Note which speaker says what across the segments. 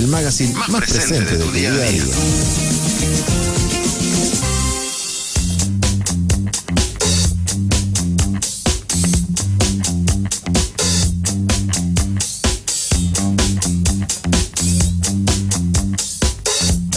Speaker 1: el magazine más presente de tu día a día.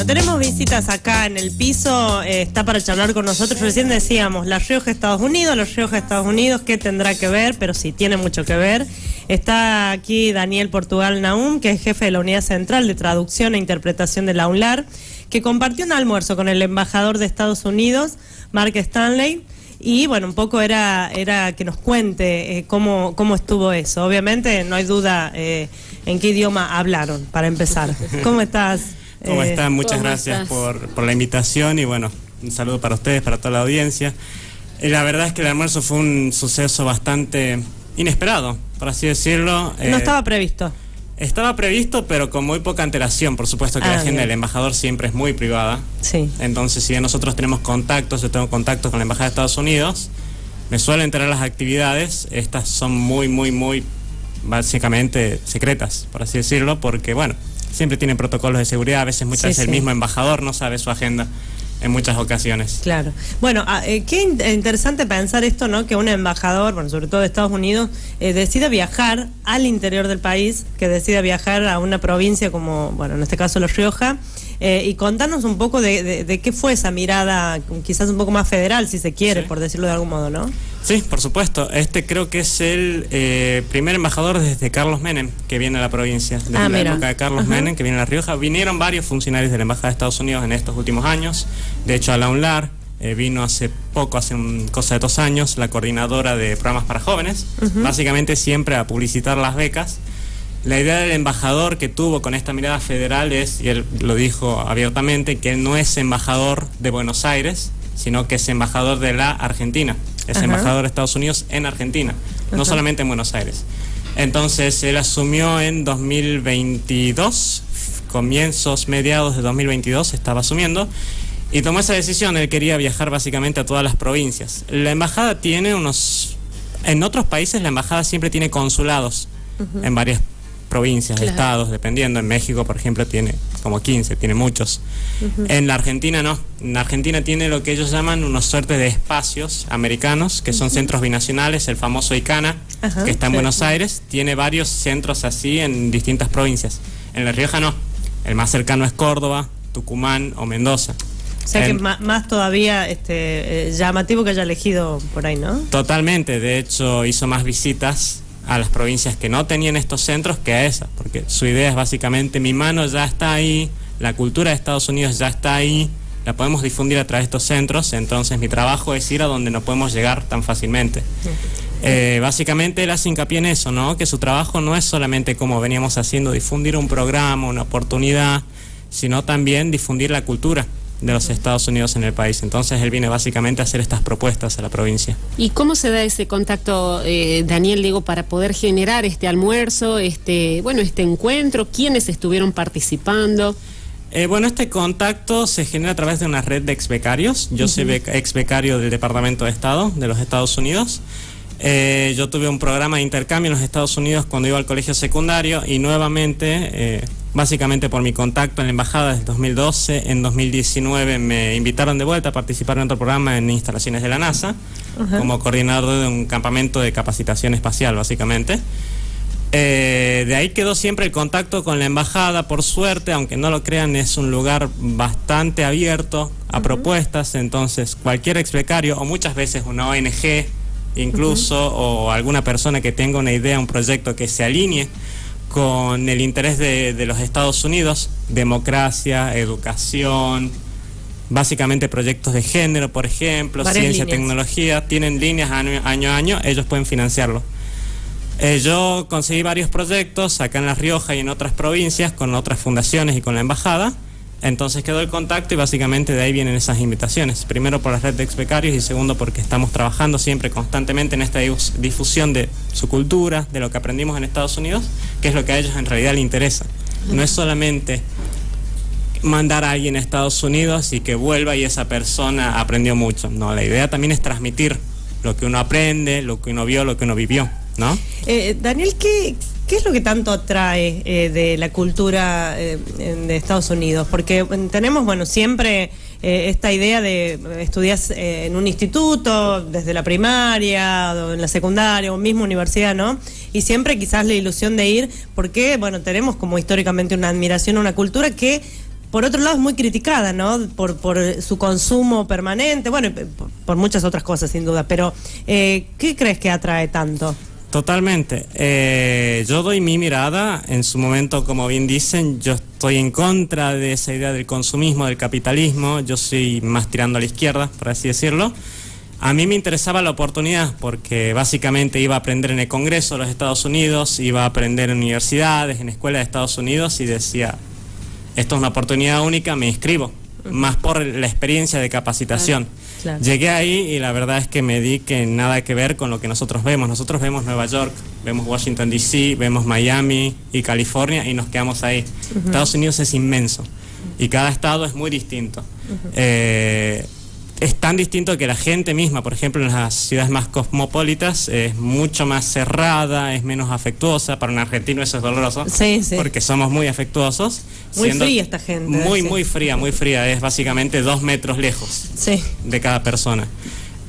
Speaker 2: Tenemos visitas acá en el piso, está para charlar con nosotros. Recién decíamos, La Rioja, Estados Unidos, ¿qué tendrá que ver? Pero sí, tiene mucho que ver. Está aquí Daniel Portugal Nahum, que es jefe de la Unidad Central de Traducción e Interpretación de la UNLAR, que compartió un almuerzo con el embajador de Estados Unidos, Mark Stanley, y bueno, un poco era que nos cuente cómo estuvo eso. Obviamente no hay duda en qué idioma hablaron, para empezar. ¿Cómo estás?
Speaker 3: ¿Cómo están? Muchas gracias por la invitación y bueno, un saludo para ustedes, para toda la audiencia. La verdad es que el almuerzo fue un suceso bastante inesperado, por así decirlo.
Speaker 2: No estaba previsto.
Speaker 3: Estaba previsto, pero con muy poca antelación. Por supuesto que la agenda del embajador siempre es muy privada. Sí. Entonces, si bien nosotros tenemos contactos, yo tengo contactos con la Embajada de Estados Unidos, me suelen enterar las actividades. Estas son muy, básicamente secretas, por así decirlo, porque bueno, siempre tienen protocolos de seguridad, a veces muchas veces el mismo embajador no sabe su agenda en muchas ocasiones. Claro.
Speaker 2: Bueno, qué interesante pensar esto, ¿no? Que un embajador, bueno, sobre todo de Estados Unidos, decida viajar al interior del país, que decida viajar a una provincia como, bueno, en este caso La Rioja, y contarnos un poco de qué fue esa mirada, quizás un poco más federal, si se quiere, por decirlo de algún modo, ¿no?
Speaker 3: Sí, por supuesto. Creo que es el primer embajador desde Carlos Menem que viene a la provincia. Desde la época de Carlos Menem, que viene a La Rioja. Vinieron varios funcionarios de la Embajada de Estados Unidos en estos últimos años. De hecho, a la UNLAR vino hace cosa de 2 años, la coordinadora de programas para jóvenes, básicamente siempre a publicitar las becas. La idea del embajador que tuvo con esta mirada federal es, y él lo dijo abiertamente, que él no es embajador de Buenos Aires, sino que es embajador de la Argentina. Es embajador de Estados Unidos en Argentina, no solamente en Buenos Aires. Entonces, él asumió en 2022, mediados de 2022, estaba asumiendo, y tomó esa decisión. Él quería viajar básicamente a todas las provincias. La embajada tiene en otros países la embajada siempre tiene consulados en varias provincias, estados, dependiendo. En México, por ejemplo, tiene como 15, tiene muchos. En la Argentina no. En la Argentina tiene lo que ellos llaman unos suertes de espacios americanos, que son centros binacionales, el famoso ICANA, que está en Buenos Aires, tiene varios centros así en distintas provincias. En La Rioja no. El más cercano es Córdoba, Tucumán o Mendoza.
Speaker 2: O sea que más todavía llamativo que haya elegido por ahí, ¿no?
Speaker 3: Totalmente. De hecho, hizo más visitas a las provincias que no tenían estos centros que a esas, porque su idea es básicamente: mi mano ya está ahí, la cultura de Estados Unidos ya está ahí, la podemos difundir a través de estos centros, entonces mi trabajo es ir a donde no podemos llegar tan fácilmente. Básicamente él hace hincapié en eso, ¿no? Que su trabajo no es solamente, como veníamos haciendo, difundir un programa, una oportunidad, sino también difundir la cultura de los Estados Unidos en el país. Entonces él viene básicamente a hacer estas propuestas a la provincia.
Speaker 4: ¿Y cómo se da ese contacto, Daniel, digo, para poder generar este almuerzo, este encuentro? ¿Quiénes estuvieron participando?
Speaker 3: Este contacto se genera a través de una red de exbecarios. Yo soy exbecario del Departamento de Estado de los Estados Unidos. Yo tuve un programa de intercambio en los Estados Unidos cuando iba al colegio secundario, y nuevamente, básicamente por mi contacto en la embajada desde 2012, en 2019 me invitaron de vuelta a participar en otro programa en instalaciones de la NASA, como coordinador de un campamento de capacitación espacial, básicamente. De ahí quedó siempre el contacto con la embajada. Por suerte, aunque no lo crean, es un lugar bastante abierto a propuestas. Entonces cualquier exbecario, o muchas veces una ONG incluso, o alguna persona que tenga una idea, un proyecto que se alinee con el interés de los Estados Unidos, democracia, educación, básicamente proyectos de género, por ejemplo, ciencia, tecnología, tienen líneas año a año, ellos pueden financiarlo. Yo conseguí varios proyectos acá en La Rioja y en otras provincias con otras fundaciones y con la embajada. Entonces quedó el contacto y básicamente de ahí vienen esas invitaciones. Primero por la red de exbecarios y segundo porque estamos trabajando siempre constantemente en esta difusión de su cultura, de lo que aprendimos en Estados Unidos, que es lo que a ellos en realidad les interesa. No es solamente mandar a alguien a Estados Unidos y que vuelva y esa persona aprendió mucho. No, la idea también es transmitir lo que uno aprende, lo que uno vio, lo que uno vivió, ¿no?
Speaker 2: Daniel, ¿Qué es lo que tanto atrae de la cultura de Estados Unidos? Porque tenemos, bueno, siempre esta idea de estudiar en un instituto, desde la primaria, o en la secundaria, o mismo universidad, ¿no? Y siempre quizás la ilusión de ir, porque, bueno, tenemos como históricamente una admiración a una cultura que, por otro lado, es muy criticada, ¿no? Por su consumo permanente, bueno, por muchas otras cosas, sin duda. Pero, ¿qué crees que atrae tanto?
Speaker 3: Totalmente. Yo doy mi mirada. En su momento, como bien dicen, yo estoy en contra de esa idea del consumismo, del capitalismo. Yo soy más tirando a la izquierda, por así decirlo. A mí me interesaba la oportunidad porque básicamente iba a aprender en el Congreso de los Estados Unidos, iba a aprender en universidades, en escuelas de Estados Unidos, y decía, esto es una oportunidad única, me inscribo. Más por la experiencia de capacitación.
Speaker 2: Claro.
Speaker 3: Llegué ahí y la verdad es que me di que nada que ver con lo que nosotros vemos. Nosotros vemos Nueva York, vemos Washington D.C., vemos Miami y California y nos quedamos ahí. Estados Unidos es inmenso y cada estado es muy distinto. Es tan distinto que la gente misma, por ejemplo, en las ciudades más cosmopolitas, es mucho más cerrada, es menos afectuosa. Para un argentino eso es doloroso,
Speaker 2: sí.
Speaker 3: porque somos muy afectuosos.
Speaker 2: Muy fría esta gente.
Speaker 3: Muy fría. Es básicamente 2 metros lejos de cada persona.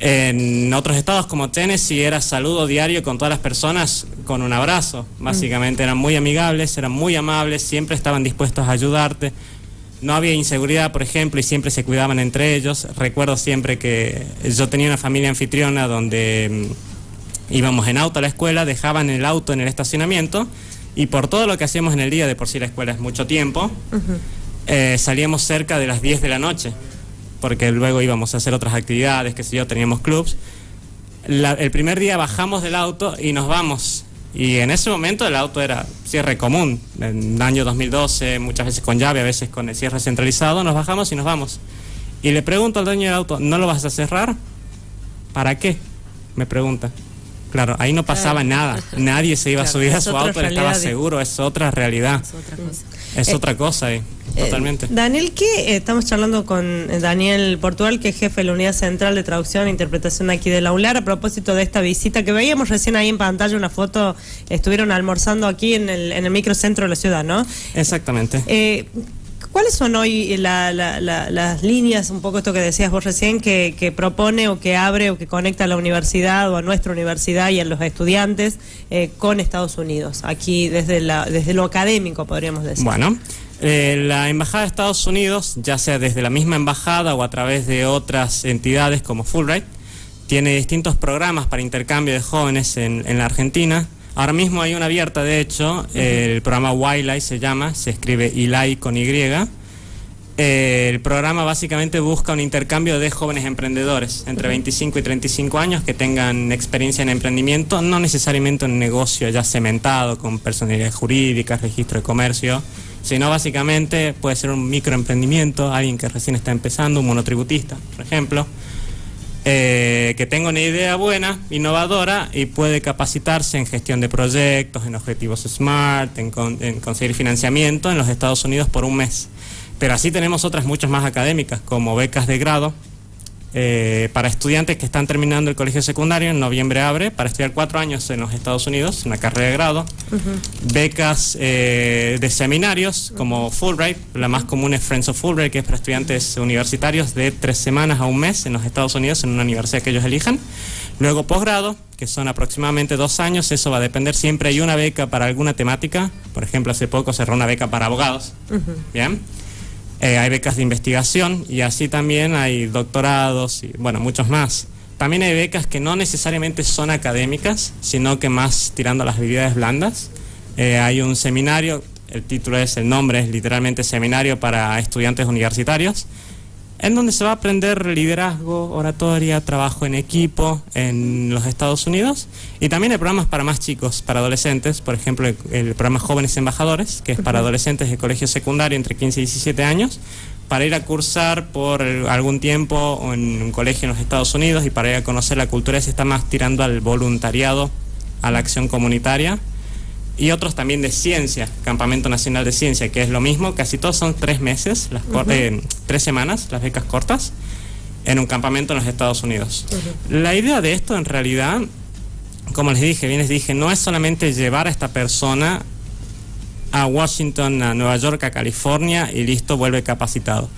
Speaker 3: En otros estados como Tennessee era saludo diario con todas las personas, con un abrazo. Básicamente eran muy amigables, eran muy amables, siempre estaban dispuestos a ayudarte. No había inseguridad, por ejemplo, y siempre se cuidaban entre ellos. Recuerdo siempre que yo tenía una familia anfitriona donde íbamos en auto a la escuela, dejaban el auto en el estacionamiento, y por todo lo que hacíamos en el día, de por sí la escuela es mucho tiempo, salíamos cerca de las 10 de la noche, porque luego íbamos a hacer otras actividades, qué sé yo, teníamos clubs. El primer día bajamos del auto y nos vamos. Y en ese momento el auto era cierre común, en el año 2012, muchas veces con llave, a veces con el cierre centralizado, nos bajamos y nos vamos. Y le pregunto al dueño del auto, ¿no lo vas a cerrar? ¿Para qué? Me pregunta. Claro, ahí no pasaba nada, nadie se iba a subir a su auto, él estaba seguro, es otra realidad.
Speaker 2: Es otra cosa.
Speaker 3: Es otra cosa, totalmente.
Speaker 2: Daniel, estamos charlando con Daniel Portugal, que es jefe de la Unidad Central de Traducción e Interpretación aquí de la UNLAR, a propósito de esta visita que veíamos recién ahí en pantalla, una foto, estuvieron almorzando aquí en el microcentro de la ciudad, ¿no?
Speaker 3: Exactamente.
Speaker 2: ¿Cuáles son hoy las líneas, un poco esto que decías vos recién, que propone o que abre o que conecta a la universidad o a nuestra universidad y a los estudiantes con Estados Unidos, aquí desde lo académico, podríamos decir?
Speaker 3: Bueno, la Embajada de Estados Unidos, ya sea desde la misma embajada o a través de otras entidades como Fulbright, tiene distintos programas para intercambio de jóvenes en la Argentina. Ahora mismo hay una abierta, de hecho, el programa YLI se llama, se escribe ILAI con Y. El programa básicamente busca un intercambio de jóvenes emprendedores entre 25 y 35 años que tengan experiencia en emprendimiento, no necesariamente un negocio ya cementado con personalidad jurídica, registro de comercio, sino básicamente puede ser un microemprendimiento, alguien que recién está empezando, un monotributista, por ejemplo. Que tenga una idea buena, innovadora, y puede capacitarse en gestión de proyectos, en objetivos SMART, en conseguir financiamiento en los Estados Unidos por un mes. Pero así tenemos otras muchas más académicas, como becas de grado, para estudiantes que están terminando el colegio secundario. En noviembre abre para estudiar 4 años en los Estados Unidos, una carrera de grado. Becas de seminarios como Fulbright, la más común es Friends of Fulbright, que es para estudiantes universitarios de 3 semanas a un mes en los Estados Unidos, en una universidad que ellos elijan. Luego posgrado, que son aproximadamente 2 años, eso va a depender, siempre hay una beca para alguna temática. Por ejemplo, hace poco cerró una beca para abogados. Bien. Hay becas de investigación, y así también hay doctorados y, bueno, muchos más. También hay becas que no necesariamente son académicas, sino que más tirando a las habilidades blandas. Hay un seminario, el nombre es literalmente Seminario para Estudiantes Universitarios, en donde se va a aprender liderazgo, oratoria, trabajo en equipo en los Estados Unidos. Y también hay programas para más chicos, para adolescentes, por ejemplo el programa Jóvenes Embajadores, que es para adolescentes de colegio secundario entre 15 y 17 años, para ir a cursar por algún tiempo en un colegio en los Estados Unidos y para ir a conocer la cultura. Se está más tirando al voluntariado, a la acción comunitaria. Y otros también de ciencia, Campamento Nacional de Ciencia, que es lo mismo, casi todos son 3 meses, 3 semanas, las becas cortas, en un campamento en los Estados Unidos. La idea de esto en realidad como les dije, no es solamente llevar a esta persona a Washington, a Nueva York, a California y listo, vuelve capacitado.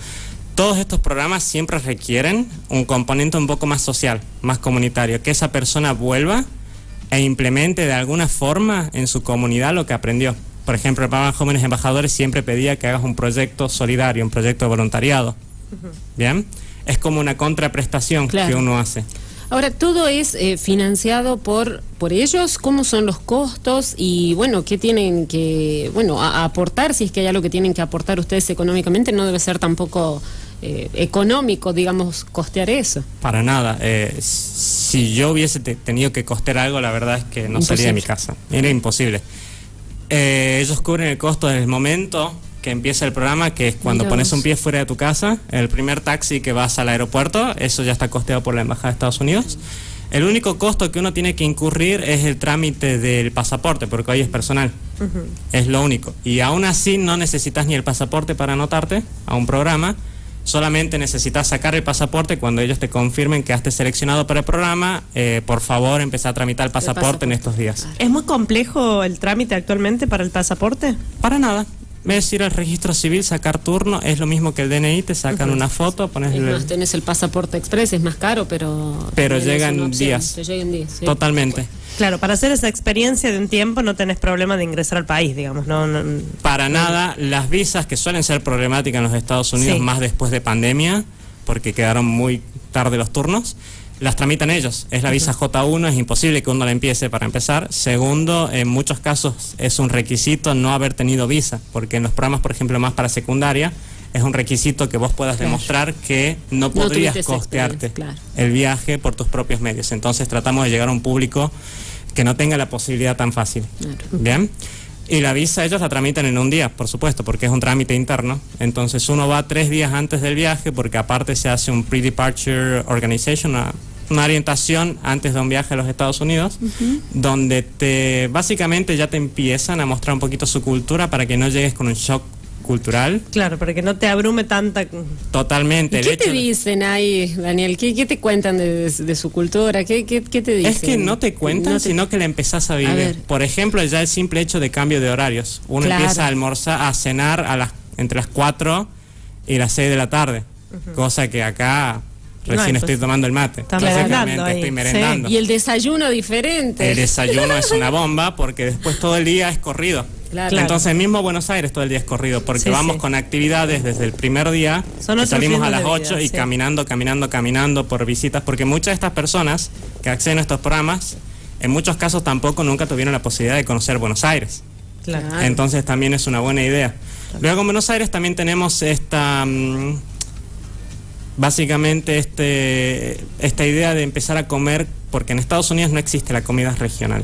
Speaker 3: Todos estos programas siempre requieren un componente un poco más social, más comunitario, que esa persona vuelva e implemente de alguna forma en su comunidad lo que aprendió. Por ejemplo, el programa Jóvenes Embajadores siempre pedía que hagas un proyecto solidario, un proyecto de voluntariado. ¿Bien? Es como una contraprestación que uno hace.
Speaker 4: Ahora, ¿todo es financiado por ellos? ¿Cómo son los costos? Y bueno, ¿qué tienen que aportar? Si es que hay algo que tienen que aportar ustedes económicamente, no debe ser tampoco económico, digamos, costear eso.
Speaker 3: Para nada. Si yo hubiese tenido que costear algo, la verdad es que no salía de mi casa. Era imposible. Ellos cubren el costo desde el momento que empieza el programa, que es cuando pones un pie fuera de tu casa, el primer taxi que vas al aeropuerto, eso ya está costeado por la Embajada de Estados Unidos. El único costo que uno tiene que incurrir es el trámite del pasaporte, porque hoy es personal. Es lo único. Y aún así no necesitas ni el pasaporte para anotarte a un programa, solamente necesitas sacar el pasaporte cuando ellos te confirmen que has seleccionado para el programa. Por favor, empezá a tramitar el pasaporte en estos días.
Speaker 2: ¿Es muy complejo el trámite actualmente para el pasaporte?
Speaker 3: Para nada. Es ir al registro civil, sacar turno, es lo mismo que el DNI, te sacan una foto, pones
Speaker 4: tenés el pasaporte express, es más caro, pero
Speaker 3: llegan días.
Speaker 4: Te llegan días, sí.
Speaker 3: Totalmente.
Speaker 2: Claro, para hacer esa experiencia de un tiempo no tenés problema de ingresar al país, digamos. No.
Speaker 3: Para nada. Las visas, que suelen ser problemáticas en los Estados Unidos, más después de pandemia, porque quedaron muy tarde los turnos, las tramitan ellos. Es la visa J1, es imposible que uno la empiece para empezar. Segundo, en muchos casos es un requisito no haber tenido visa, porque en los programas, por ejemplo, más para secundaria, es un requisito que vos puedas demostrar que no podrías costearte el viaje por tus propios medios. Entonces tratamos de llegar a un público que no tenga la posibilidad tan fácil. ¿Bien? Y la visa ellos la tramitan en un día, por supuesto, porque es un trámite interno. Entonces uno va 3 días antes del viaje, porque aparte se hace un pre-departure organization, una orientación antes de un viaje a los Estados Unidos, donde básicamente ya te empiezan a mostrar un poquito su cultura para que no llegues con un shock cultural.
Speaker 2: Claro, para que no te abrume tanta...
Speaker 3: Totalmente.
Speaker 4: ¿Y qué te dicen ahí, Daniel? ¿Qué te cuentan de su cultura? ¿Qué te dicen?
Speaker 3: Es que no te cuentan, sino que la empezás a vivir. Por ejemplo, ya el simple hecho de cambio de horarios. Uno empieza a almorzar, a cenar entre las 4 y las 6 de la tarde. Cosa que acá... Recién estoy tomando el mate. Estoy merendando.
Speaker 4: Y el desayuno diferente.
Speaker 3: El desayuno es una bomba, porque después todo el día es corrido. Entonces mismo Buenos Aires todo el día es corrido, porque vamos con actividades desde el primer día, que salimos a las 8 y caminando por visitas, porque muchas de estas personas que acceden a estos programas, en muchos casos tampoco nunca tuvieron la posibilidad de conocer Buenos Aires. Entonces también es una buena idea. Luego en Buenos Aires también tenemos básicamente esta idea de empezar a comer, porque en Estados Unidos no existe la comida regional.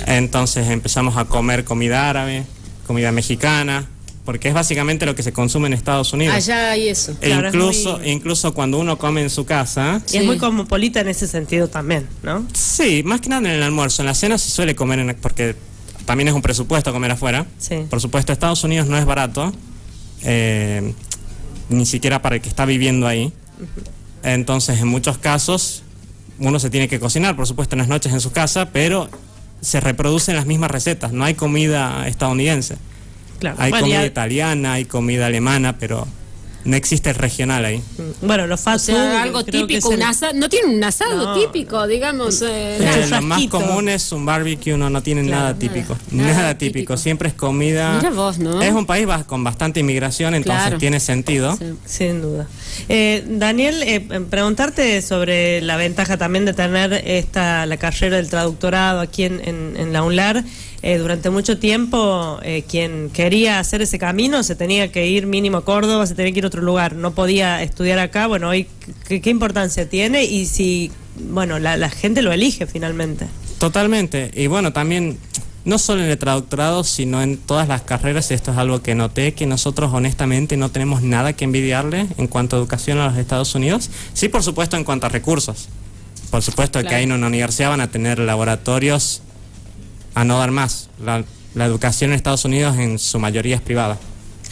Speaker 3: Entonces empezamos a comer comida árabe, comida mexicana, porque es básicamente lo que se consume en Estados Unidos.
Speaker 4: Allá hay eso.
Speaker 3: Incluso cuando uno come en su casa...
Speaker 2: Y es muy cosmopolita en ese sentido también, ¿no?
Speaker 3: Sí, más que nada en el almuerzo. En la cena se suele comer, porque también es un presupuesto comer afuera. Por supuesto, Estados Unidos no es barato, ni siquiera para el que está viviendo ahí. Entonces, en muchos casos, uno se tiene que cocinar, por supuesto, en las noches en su casa, pero se reproducen las mismas recetas. No hay comida estadounidense. Hay comida italiana, hay comida alemana, pero no existe el regional ahí.
Speaker 2: Bueno, los fast food,
Speaker 4: algo típico, no tienen un asado típico, digamos.
Speaker 3: Lo más común es un barbecue, no tienen nada típico. Nada típico, siempre es comida.
Speaker 4: Mira vos, ¿no?
Speaker 3: Es un país con bastante inmigración, entonces tiene sentido.
Speaker 2: Sin duda. Daniel, preguntarte sobre la ventaja también de tener la carrera del traductorado aquí en la UNLAR. Durante mucho tiempo, quien quería hacer ese camino se tenía que ir mínimo a Córdoba, se tenía que ir a otro lugar, no podía estudiar acá. Bueno, hoy, ¿qué importancia tiene? Y si, bueno, la gente lo elige finalmente.
Speaker 3: Totalmente. Y bueno, también, no solo en el traductorado, sino en todas las carreras, y esto es algo que noté, que nosotros honestamente no tenemos nada que envidiarle en cuanto a educación a los Estados Unidos. Sí, por supuesto, en cuanto a recursos. Por supuesto que ahí en una universidad van a tener laboratorios a no dar más. La educación en Estados Unidos en su mayoría es privada.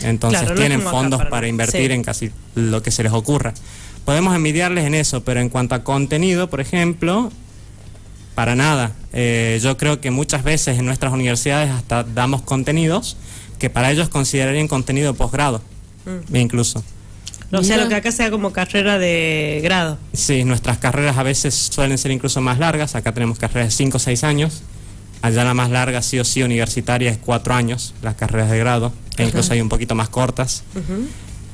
Speaker 3: Entonces tienen fondos para invertir en casi lo que se les ocurra. Podemos envidiarles en eso, pero en cuanto a contenido, por ejemplo, para nada. Yo creo que muchas veces en nuestras universidades hasta damos contenidos que para ellos considerarían contenido posgrado, incluso.
Speaker 2: O sea, lo que acá sea como carrera de grado.
Speaker 3: Sí, nuestras carreras a veces suelen ser incluso más largas. Acá tenemos carreras de 5 o 6 años. Allá la más larga, sí o sí, universitaria, es 4 años, las carreras de grado, que incluso hay un poquito más cortas.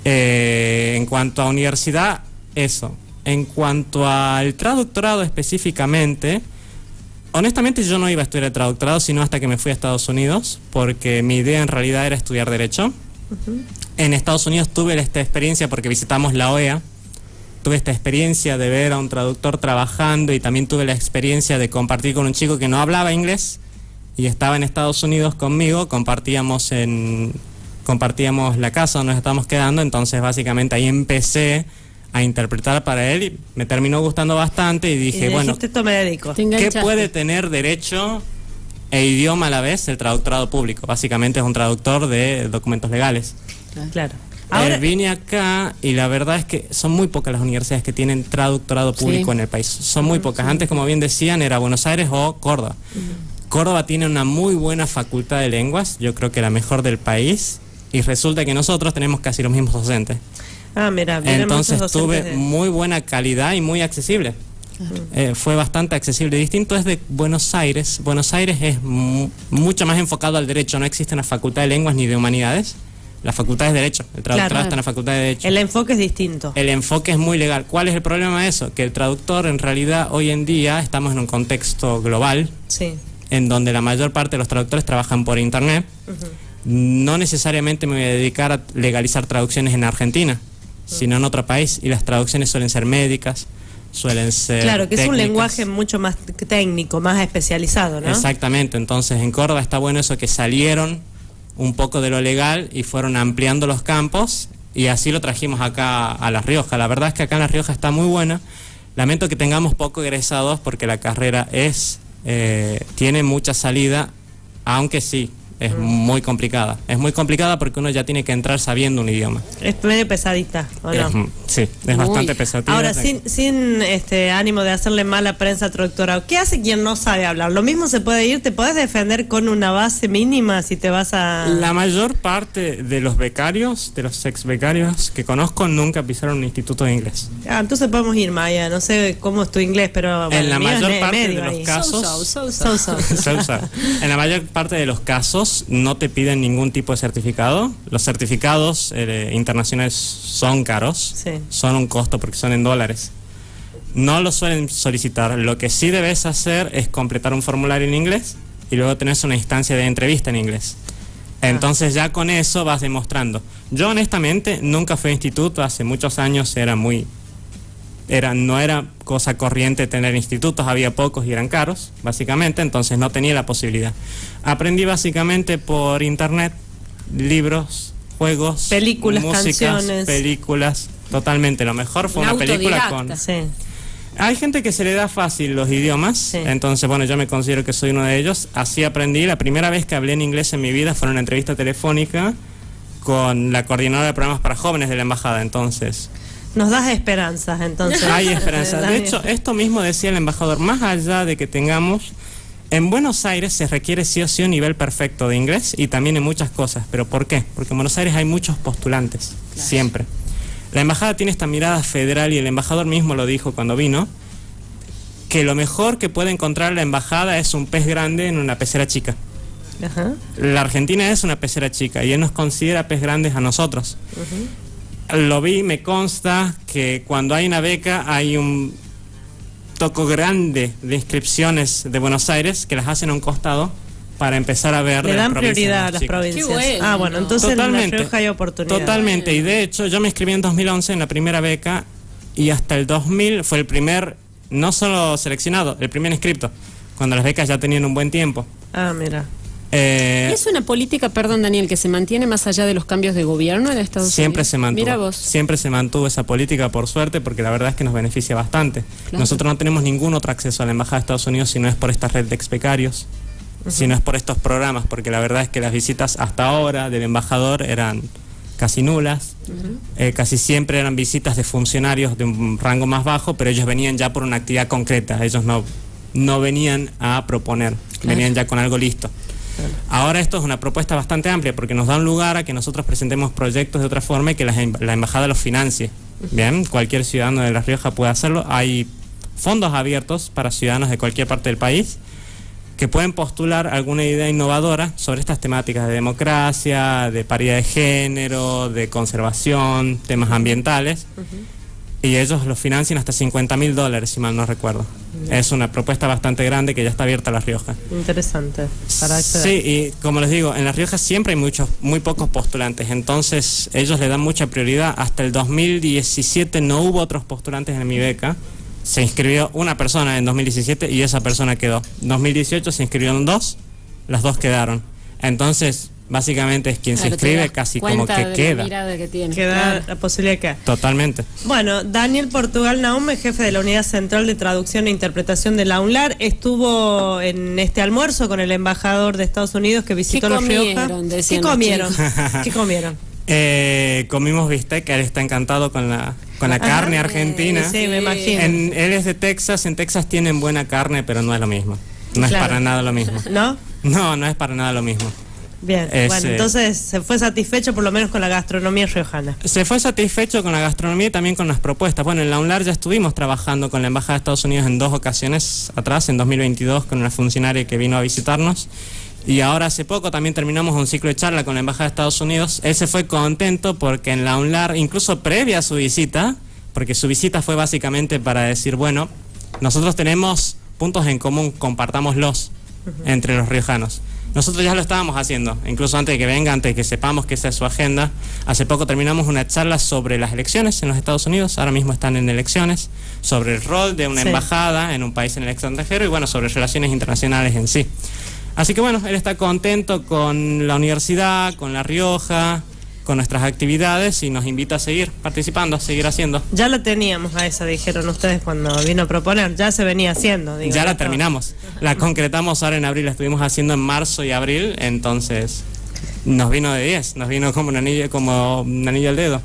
Speaker 3: En cuanto a universidad, eso. En cuanto al traductorado específicamente, honestamente yo no iba a estudiar el traductorado sino hasta que me fui a Estados Unidos, porque mi idea en realidad era estudiar Derecho. En Estados Unidos tuve esta experiencia porque visitamos la OEA, tuve esta experiencia de ver a un traductor trabajando y también tuve la experiencia de compartir con un chico que no hablaba inglés y estaba en Estados Unidos conmigo, compartíamos la casa donde nos estábamos quedando, entonces básicamente ahí empecé a interpretar para él y me terminó gustando bastante y dije, bueno,
Speaker 2: esto me dedico.
Speaker 3: ¿Qué puede tener derecho e idioma a la vez el traductorado público? Básicamente es un traductor de documentos legales.
Speaker 2: Claro. Ahora
Speaker 3: vine acá y la verdad es que son muy pocas las universidades que tienen traductorado público en el país. Son muy pocas. Antes, como bien decían, era Buenos Aires o Córdoba. Córdoba tiene una muy buena facultad de lenguas, yo creo que la mejor del país, y resulta que nosotros tenemos casi los mismos docentes.
Speaker 2: Mira,
Speaker 3: entonces tuve muy buena calidad y muy accesible. Fue bastante accesible. Distinto es de Buenos Aires. Buenos Aires es mucho más enfocado al derecho. No existe una facultad de lenguas ni de humanidades. La facultad es derecho. El traductorado está en la facultad de derecho.
Speaker 2: El enfoque es distinto.
Speaker 3: El enfoque es muy legal. ¿Cuál es el problema de eso? Que el traductor, en realidad, hoy en día estamos en un contexto global, en donde la mayor parte de los traductores trabajan por internet. No necesariamente me voy a dedicar a legalizar traducciones en Argentina, sino en otro país, y las traducciones suelen ser médicas, suelen ser
Speaker 2: claro, que
Speaker 3: técnicas.
Speaker 2: Es un lenguaje mucho más técnico, más especializado, ¿no?
Speaker 3: Exactamente. Entonces en Córdoba está bueno eso, que salieron un poco de lo legal y fueron ampliando los campos, y así lo trajimos acá a La Rioja. La verdad es que acá en La Rioja está muy buena. Lamento que tengamos poco egresados porque la carrera tiene mucha salida, aunque sí, es muy complicada. Es muy complicada porque uno ya tiene que entrar sabiendo un idioma.
Speaker 2: Es medio pesadita, ¿o no?
Speaker 3: Sí, es bastante pesadita.
Speaker 2: Ahora, sin ánimo de hacerle mala prensa al traductorado, ¿qué hace quien no sabe hablar? Lo mismo se puede ir, te puedes defender con una base mínima si te vas a...
Speaker 3: La mayor parte de los becarios, de los ex becarios que conozco, nunca pisaron un instituto de inglés.
Speaker 2: Entonces podemos ir, Maya. No sé cómo es tu inglés, pero...
Speaker 3: En la mayor parte de los casos... En la mayor parte de los casos no te piden ningún tipo de certificado. Los certificados internacionales son caros, son un costo porque son en dólares. No lo suelen solicitar. Lo que sí debes hacer es completar un formulario en inglés y luego tenés una instancia de entrevista en inglés. Entonces ya con eso vas demostrando. Yo honestamente nunca fui a instituto, hace muchos años no era cosa corriente tener institutos, había pocos y eran caros, básicamente, entonces no tenía la posibilidad. Aprendí básicamente por internet, libros, juegos,
Speaker 2: películas,
Speaker 3: músicas,
Speaker 2: canciones.
Speaker 3: Películas, totalmente. Lo mejor fue una película con... Hay gente que se le da fácil los idiomas, entonces bueno, yo me considero que soy uno de ellos. Así aprendí. La primera vez que hablé en inglés en mi vida fue en una entrevista telefónica con la coordinadora de programas para jóvenes de la embajada, entonces...
Speaker 2: Nos das esperanzas, entonces.
Speaker 3: Hay esperanzas. De hecho, esto mismo decía el embajador, más allá de que tengamos... En Buenos Aires se requiere sí o sí un nivel perfecto de inglés y también en muchas cosas. ¿Pero por qué? Porque en Buenos Aires hay muchos postulantes, siempre. La embajada tiene esta mirada federal y el embajador mismo lo dijo cuando vino, que lo mejor que puede encontrar la embajada es un pez grande en una pecera chica. La Argentina es una pecera chica y él nos considera pez grandes a nosotros. Lo vi, me consta que cuando hay una beca hay un toco grande de inscripciones de Buenos Aires que las hacen a un costado para empezar a ver.
Speaker 2: Le dan prioridad a las provincias. Bueno, entonces
Speaker 3: totalmente,
Speaker 2: en La Rioja hay oportunidad.
Speaker 3: Totalmente, y de hecho yo me inscribí en 2011 en la primera beca y hasta el 2000 fue el primer, no solo seleccionado, el primer inscripto, cuando las becas ya tenían un buen tiempo.
Speaker 2: Mira.
Speaker 4: ¿Y es una política, perdón Daniel, que se mantiene más allá de los cambios de gobierno en Estados Unidos?
Speaker 3: Siempre se mantuvo.
Speaker 4: Mira vos.
Speaker 3: Siempre se mantuvo esa política, por suerte, porque la verdad es que nos beneficia bastante. Nosotros no tenemos ningún otro acceso a la Embajada de Estados Unidos si no es por esta red de ex-becarios, si no es por estos programas, porque la verdad es que las visitas hasta ahora del embajador eran casi nulas, casi siempre eran visitas de funcionarios de un rango más bajo, pero ellos venían ya por una actividad concreta, ellos no no venían a proponer, venían ya con algo listo. Ahora esto es una propuesta bastante amplia porque nos da un lugar a que nosotros presentemos proyectos de otra forma y que la embajada los financie. Bien, cualquier ciudadano de La Rioja puede hacerlo. Hay fondos abiertos para ciudadanos de cualquier parte del país que pueden postular alguna idea innovadora sobre estas temáticas de democracia, de paridad de género, de conservación, temas ambientales. Y ellos los financian hasta $50.000, si mal no recuerdo. Es una propuesta bastante grande que ya está abierta a La Rioja.
Speaker 2: Interesante. Para acceder.
Speaker 3: Sí, y como les digo, en La Rioja siempre hay muy pocos postulantes, entonces ellos le dan mucha prioridad. Hasta el 2017 no hubo otros postulantes en mi beca. Se inscribió una persona en 2017 y esa persona quedó. En 2018 se inscribieron 2, las 2 quedaron. Entonces, básicamente es quien se inscribe casi como que queda.
Speaker 2: Queda la posibilidad de que...
Speaker 3: Totalmente.
Speaker 2: Bueno, Daniel Portugal Naum, jefe de la Unidad Central de Traducción e Interpretación de la UNLAR, estuvo en este almuerzo con el embajador de Estados Unidos que visitó La Rioja. ¿Qué comieron? ¿Qué comieron?
Speaker 3: Comimos bistec, él está encantado con la carne argentina.
Speaker 2: Sí, me imagino.
Speaker 3: Él es de Texas, en Texas tienen buena carne, pero no es lo mismo. No es para nada lo mismo.
Speaker 2: ¿No?
Speaker 3: No es para nada lo mismo.
Speaker 2: Bien, bueno, entonces se fue satisfecho por lo menos con la gastronomía riojana.
Speaker 3: Se fue satisfecho con la gastronomía y también con las propuestas. Bueno, en la UNLAR ya estuvimos trabajando con la Embajada de Estados Unidos en 2 ocasiones atrás, en 2022 con una funcionaria que vino a visitarnos. Y ahora hace poco también terminamos un ciclo de charla con la Embajada de Estados Unidos. Él se fue contento porque en la UNLAR, incluso previa a su visita, porque su visita fue básicamente para decir, bueno, nosotros tenemos puntos en común, compartámoslos entre los riojanos. Nosotros ya lo estábamos haciendo, incluso antes de que venga, antes de que sepamos que esa es su agenda. Hace poco terminamos una charla sobre las elecciones en los Estados Unidos, ahora mismo están en elecciones, sobre el rol de una embajada en un país en el extranjero y bueno, sobre relaciones internacionales en sí. Así que bueno, él está contento con la universidad, con La Rioja, con nuestras actividades y nos invita a seguir participando, a seguir haciendo.
Speaker 2: Ya la teníamos a esa, dijeron ustedes cuando vino a proponer, ya se venía haciendo.
Speaker 3: Ya la terminamos, la concretamos ahora en abril, la estuvimos haciendo en marzo y abril, entonces nos vino de 10, nos vino como un anillo al dedo.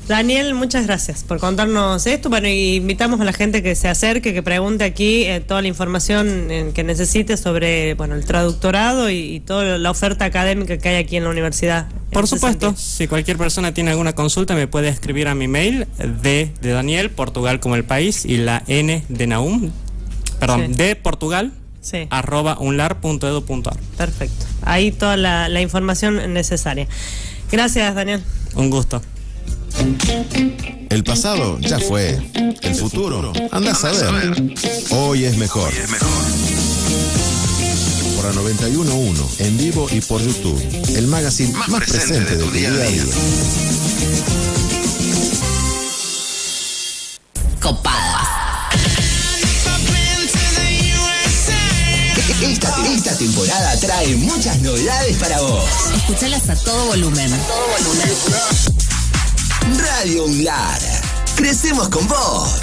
Speaker 2: Daniel, muchas gracias por contarnos esto. Bueno, y invitamos a la gente que se acerque, que pregunte aquí toda la información que necesite sobre el traductorado y toda la oferta académica que hay aquí en la universidad.
Speaker 3: Por supuesto, si cualquier persona tiene alguna consulta me puede escribir a mi mail de Daniel, Portugal como el país, y la N de Naum, perdón, de Portugal, @unlar.edu.ar.
Speaker 2: Perfecto, ahí toda la información necesaria. Gracias, Daniel.
Speaker 3: Un gusto.
Speaker 1: El pasado ya fue. El futuro, anda a saber. Hoy es mejor. Por la 91.1, en vivo y por YouTube. El magazine más presente de tu día a día.
Speaker 5: Copadas. Esta temporada trae muchas novedades para vos.
Speaker 6: Escuchalas a todo volumen.
Speaker 5: Radio UNLAR. Crecemos con vos.